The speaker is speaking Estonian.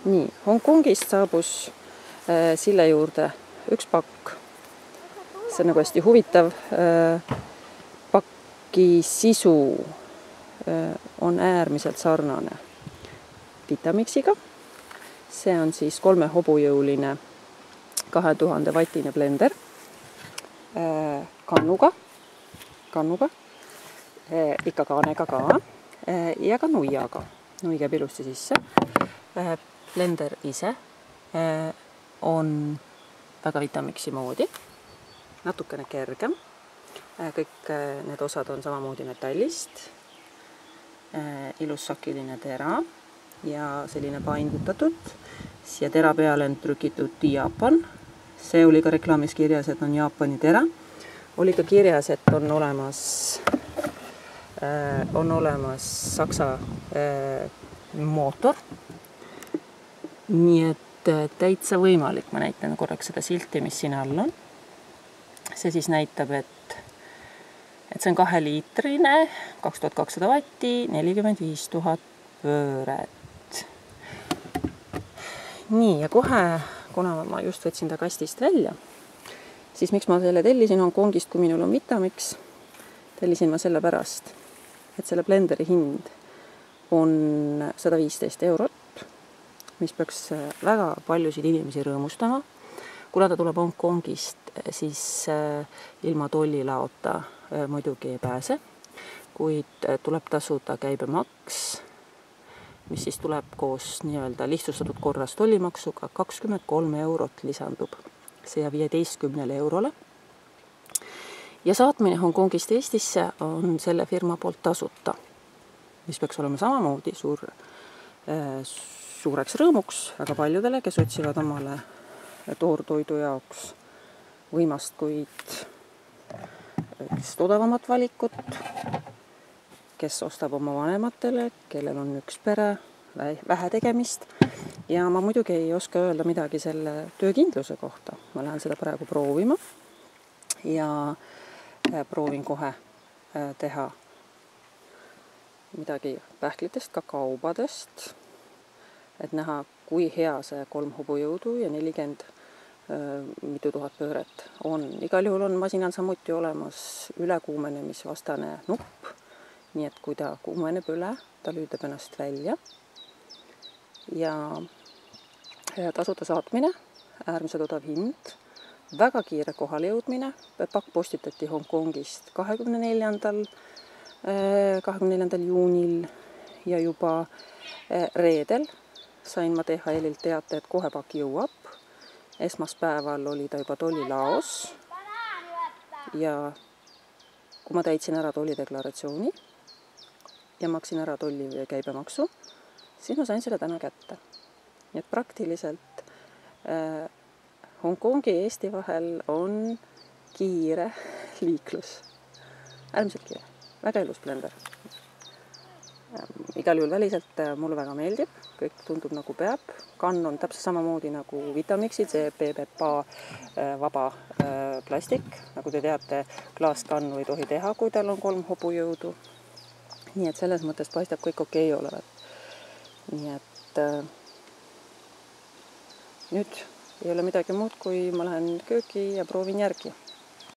Nii, Hongkongist saabus Sille juurde üks pakk. See on nagu hästi huvitav. Pakki sisu on äärmiselt sarnane Vitamixiga. See on siis 3 hobujõuline 2000 vatine blender kannuga, ikka kaanega ka ja ka nuiaga. Nui käib ilusti sisse. Blender ise on väga Vitamixi moodi, natukene kergem. Kõik need osad on samamoodi metallist, ilus sakiline tera ja selline paindutatud. Siia tera peale on trükitud Jaapan. See oli ka reklaamis kirjas, et on Jaapani tera. Oli ka kirjas, et on olemas Saksa mootor. Nii et täitsa võimalik. Ma näitan korraks seda silti, mis siin all on. See siis näitab, et see on 2-liitrine, 2200 vatti, 45 000 pööret. Nii, ja kohe, kuna ma just võtsin ta kastist välja, siis miks ma selle tellisin Hongkongist, kui minul on Vitamix, tellisin ma selle pärast, et selle blenderi hind on 115 €, mis peaks väga paljusid inimesi rõõmustama. Kuna ta tuleb Hongkongist, siis ilma tollilaota muidugi ei pääse, kuid tuleb tasuda käibemaks, mis siis tuleb koos nii-öelda lihtsustatud korras tollimaksuga 23 € lisandub. See jääb 15 €. Ja saatmine Hongkongist Eestisse on selle firma poolt tasuta, mis peaks olema samamoodi suureks rõõmuks väga paljudele, kes otsivad omale toortoidu jaoks võimast, kuid odavamat valikut, kes ostab oma vanematele, kellel on üks pere, vähe tegemist. Ja ma muidugi ei oska öelda midagi selle töökindluse kohta. Ma lähen seda praegu proovima ja proovin kohe teha midagi pähklitest, kakaobadest, et näha, kui hea see 3 hobujõudu ja 40 mitu tuhat pööret on. Igal juhul on masinal samuti olemas ülekuumenemisvastane nupp, nii et kui ta kuumeneb üle, ta lüütab ennast välja. Ja tasuta saatmine, äärmiselt odav hind, väga kiire kohale jõudmine. Pakk postitati Hongkongist 24. juunil ja juba reedel sain ma DHL-ilt teate, et kohe pakk jõuab. Esmaspäeval oli ta juba tollilaos ja kui ma täitsin ära tollideklaratsiooni ja maksin ära tolli ja käibemaksu, siis ma sain selle täna kätte. Nii et praktiliselt Hongkongi ja Eesti vahel on kiire liiklus. Äärmiselt kiire. Väga ilus blender. Igal juhul väliselt mulle väga meeldib. Kõik tundub nagu peab. Kann on täpselt samamoodi nagu Vitamixid, see PPA vaba plastik. Nagu te teate, klaaskannu ei tohi teha, kui tal on 3 hobujõudu. Nii et selles mõttes paistab kõik okei olevat. Nii et nüüd ei ole midagi muud, kui ma lähen kööki ja proovin järgi.